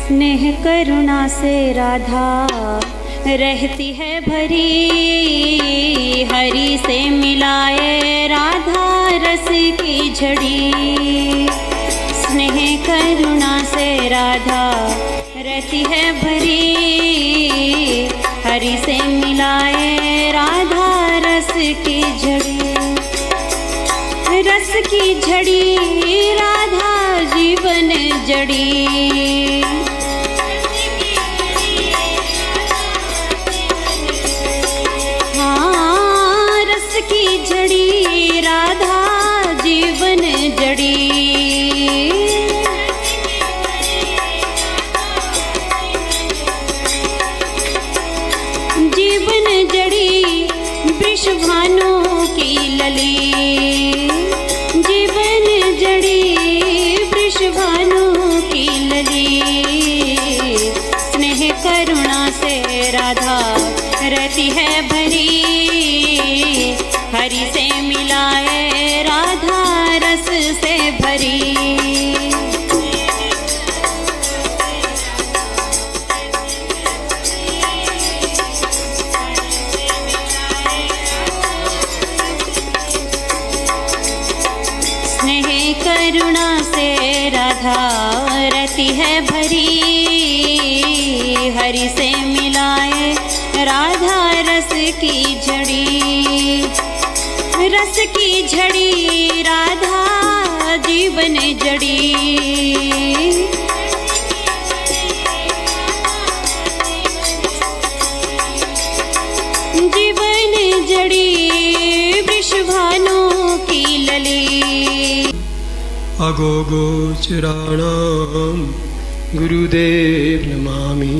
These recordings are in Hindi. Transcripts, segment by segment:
स्नेह करुणा से राधा रहती है भरी, हरि से मिलाए राधा रस की झड़ी। स्नेह करुणा से राधा रहती है भरी, हरि से मिलाए राधा रस की झड़ी। रस की झड़ी राधा जीवन जड़ी, हाँ रस की झड़ी राधा जीवन जड़ी। जीवन जड़ी वृषभानु की लली, जीवन जड़ी वृषभानु की लली। स्नेह करुणा से राधा रहती है भरी, हरि से मिलाए राधा रस से भरी। करुणा से राधा रहती है भरी, हरि से मिलाए राधा रस की झड़ी। रस की झड़ी राधा जीवन जड़ी, जीवन जड़ी वृषभानु की लली। अगोगोचराणां गुरुदेव नमामि,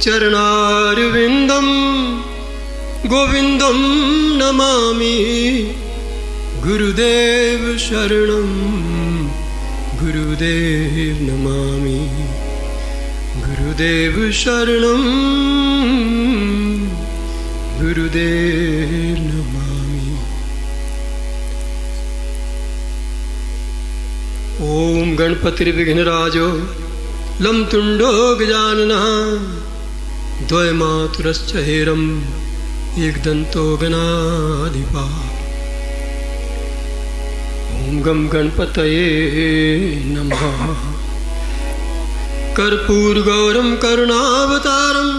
चरणारविन्दं गोविन्दं नमामि। गुरुदेव शरणं गुरुदेव नमामि, गुरुदेव शरणं गुरुदेव नमामि। ओम गणपतिर्विघ्नराजो लं तुण्डो गजाननः, द्वयमातुरश्च हेरम् एकदन्तो गणाधिपः। ओम गं गणपतये नमः। कर्पूरगौरं करुणावतारं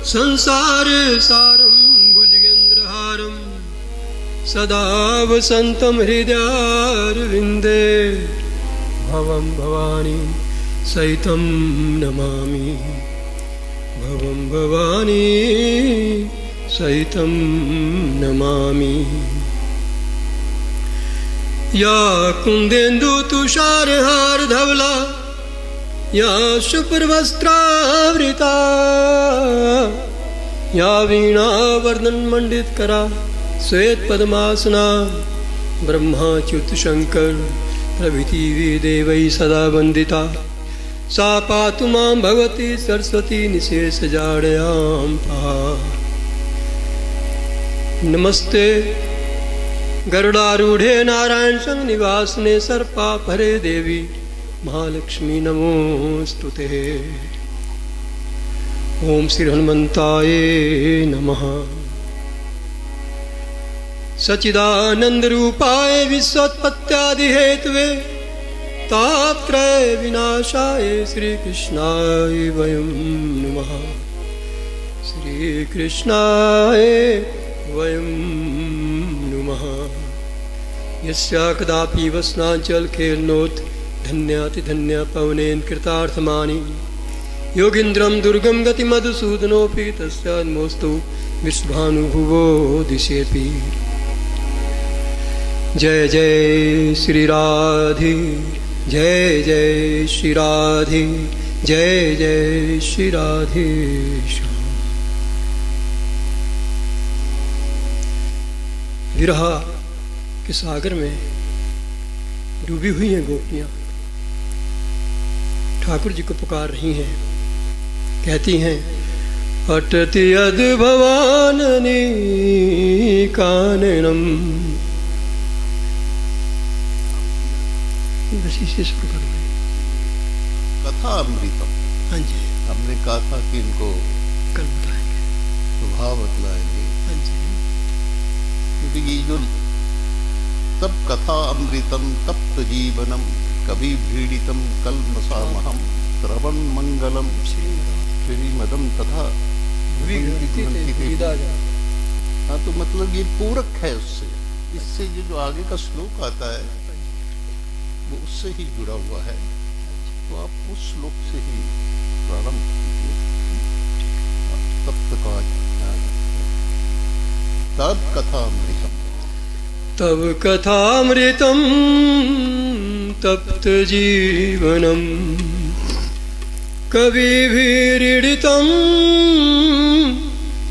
संसारसारं भुजगेन्द्रहारं सदा वसन्तं हृदयारविन्दे भवं भवानी सहितं नमामि, भवं भवानी सहितं नमामि। या कुन्देन्दु तुषारहार धवला, या शुभ्रवस्त्रावृता, या वीणावर्धन मंडितकरा श्वेत पद्मासना। ब्रह्माच्युत शंकर प्रभृति देवैः सदा वन्दिता, सा पातु मां भगवती सरस्वती निशेषजाड्यां पातु। नमस्ते गरुडारूढ़े नारायण संग निवासने सर्पापहरे देवी महालक्ष्मी नमोस्तुते। ओम श्री हनुमंताय नमः। सच्चिदानंद रूपाय विश्वोत्पत्त्यादि हेतवे तापत्रय विनाशाय श्री कृष्णाय वयं नमः। श्री कृष्णाय वयं नमः। यस्या कदापि वसनांचल खेलनोत धन्याति धन्य पवनेन कृतार्थमानि। योगीन्द्रं दुर्गम गति मधुसूदनोऽपि तस्यान्मोस्तु विश्वानुभुवो दिशेऽपि। जय जय श्री राधे, जय जय श्री राधे, जय जय श्री राधे। विरह के सागर में डूबी हुई हैं गोपियां, ठाकुर जी को पुकार रही हैं। कहती हैं अटति अद्भवाननी काननम। बस इसे शुरू कर रहे। कथा अमृतम। हाँ जी, हमने कहा था कि इनको कल बताएंगे। स्वभाव बतलाएंगे, हाँ जी, क्योंकि ये जो तब कथा अमृतम तप्त जीवनम कवि भीड़ितम कल्मषामहम श्रवण मंगलम श्रीमदम तथा हाँ, तो मतलब ये पूरक है उससे। इससे ये जो आगे का श्लोक आता है वो उससे ही जुड़ा हुआ है, तो आप उस श्लोक से ही प्रारंभ कीजिए। तप्त का तब कथामृतम, तब कथामृतम तप्त जीवनम कविभिरीडितं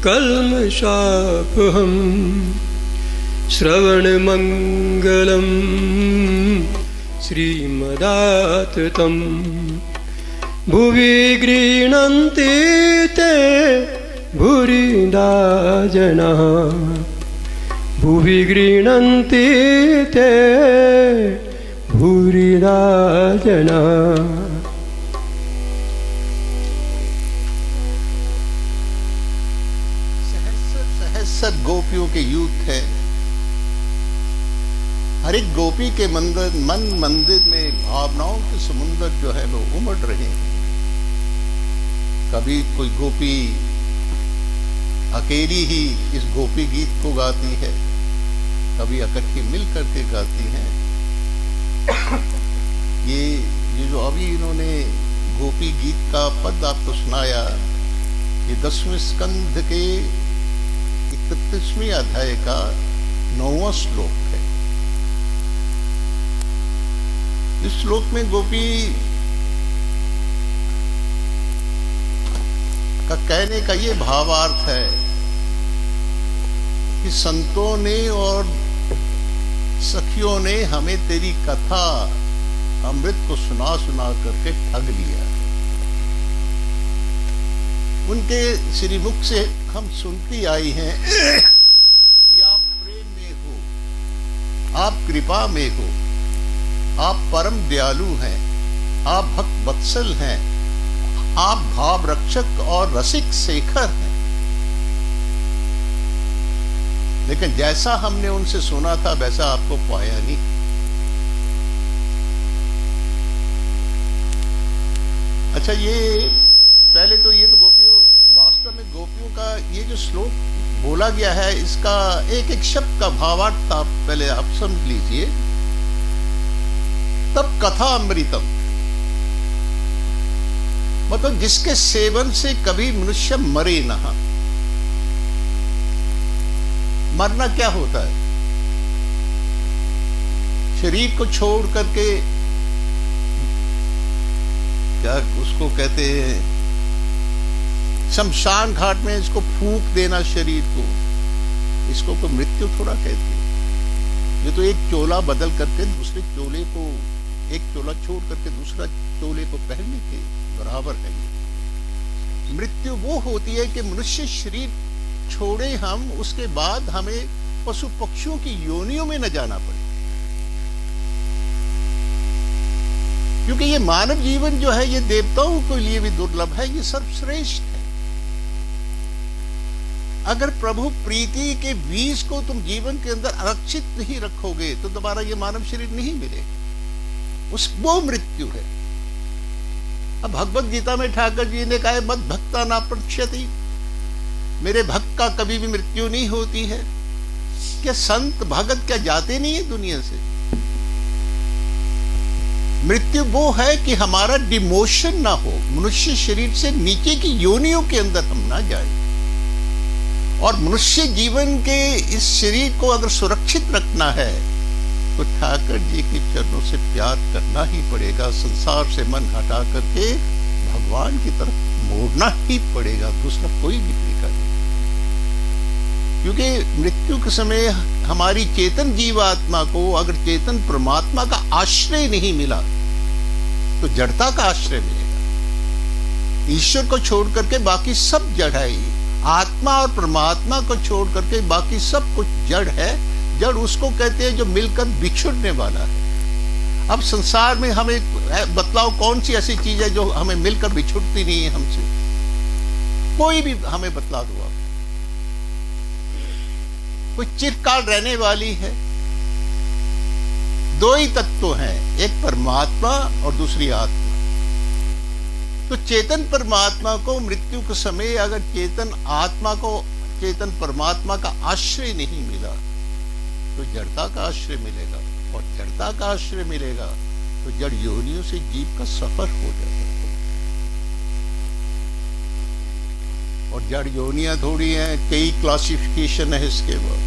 कल्मषापहं श्रवणमङ्गलं श्रीमदाततं भुवि गृह्णन्ति ते भूरिदा जनाः, भुवि गृह्णन्ति ते भूरिदा जनाः। सहस्र गोपियों के यूथ है। हर एक गोपी के मन मंदिर में भावनाओं के समुद्र जो है वो उमड़ रहे हैं। कभी कोई गोपी अकेली ही इस गोपी गीत को गाती है, कभी इकट्ठी मिल करके गाती हैं। ये जो अभी इन्होंने गोपी गीत का पद आपको सुनाया, ये 10वें स्कंध के 31वें अध्याय का 9वां श्लोक है। इस श्लोक में गोपी का कहने का ये भावार्थ है कि संतों ने और सखियों ने हमें तेरी कथा अमृत को सुना सुना करके ठग लिया। उनके श्रीमुख से हम सुनती आई हैं कि आप प्रेम में हो, आप कृपा में हो, आप परम दयालु हैं, आप भक्त वत्सल हैं, आप भाव रक्षक और रसिक शेखर हैं। लेकिन जैसा हमने उनसे सुना था वैसा आपको पाया नहीं। अच्छा, ये पहले तो ये तो गोपियों, वास्तव में गोपियों का ये जो श्लोक बोला गया है इसका एक एक शब्द का भावार्थ आप पहले आप समझ लीजिए। तब कथा अमृतम मतलब जिसके सेवन से कभी मनुष्य मरे ना। मरना क्या होता है? शरीर को छोड़ करके, क्या उसको कहते हैं, शमशान घाट में इसको फूंक देना शरीर को, इसको कोई मृत्यु थोड़ा कहते हैं। ये तो एक चोला बदल करके दूसरे चोले को, एक चोला छोड़ करके दूसरा चोले को पहनने के बराबर है। मृत्यु वो होती है कि मनुष्य शरीर छोड़े हम, उसके बाद हमें पशु पक्षियों की योनियों में न जाना पड़े। क्योंकि ये मानव जीवन जो है ये देवताओं के लिए भी दुर्लभ है, ये सर्वश्रेष्ठ है। अगर प्रभु प्रीति के बीज को तुम जीवन के अंदर आरक्षित नहीं रखोगे तो दोबारा ये मानव शरीर नहीं मिलेगा। वो मृत्यु है। अब भगवत गीता में ठाकुर जी ने कहा मत भक्ता ना पृच्छति, मेरे भक्त का कभी भी मृत्यु नहीं होती है। क्या संत भगत क्या जाते नहीं है दुनिया से? मृत्यु वो है कि हमारा डिमोशन ना हो, मनुष्य शरीर से नीचे की योनियों के अंदर हम ना जाए। और मनुष्य जीवन के इस शरीर को अगर सुरक्षित रखना है तो ठाकुर जी के चरणों से प्यार करना ही पड़ेगा। संसार से मन हटा करके भगवान की तरफ मोड़ना ही पड़ेगा, दूसरा कोई भी तरीका नहीं। क्योंकि मृत्यु के समय हमारी चेतन जीवात्मा को अगर चेतन परमात्मा का आश्रय नहीं मिला तो जड़ता का आश्रय मिलेगा। ईश्वर को छोड़ करके बाकी सब जड़ है। आत्मा और परमात्मा को छोड़ करके बाकी सब कुछ जड़ है। जड़ उसको कहते हैं जो मिलकर बिछुड़ने वाला है। अब संसार में हमें बतलाओ कौन सी ऐसी चीज है जो हमें मिलकर बिछुड़ती नहीं है हमसे? कोई भी हमें बतला दो आप। कोई चिरकाल रहने वाली है? दो ही तत्व हैं, एक परमात्मा और दूसरी आत्मा। तो चेतन परमात्मा को मृत्यु के समय अगर चेतन परमात्मा का आश्रय नहीं मिला तो जड़ता का आश्रय मिलेगा, और जड़ता का आश्रय मिलेगा तो जड़ योनियों से जीव का सफर हो जाता है। और जड़ योनियां थोड़ी हैं, कई क्लासिफिकेशन है इसके बाद।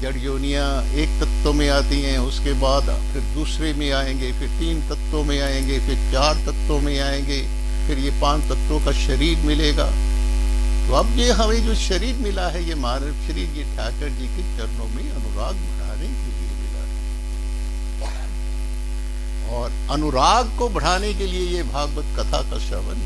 जड़ योनियां एक तत्व में आती हैं, उसके बाद फिर दूसरे में आएंगे, फिर 3 तत्वों में आएंगे, फिर 4 तत्वों में आएंगे, फिर ये 5 तत्वों का शरीर मिलेगा। तो अब ये हमें जो शरीर मिला है, ये मानव शरीर, ये ठाकर जी के चरणों में अनुराग बढ़ाने के लिए मिला है। और अनुराग को बढ़ाने के लिए ये भागवत कथा का श्रवण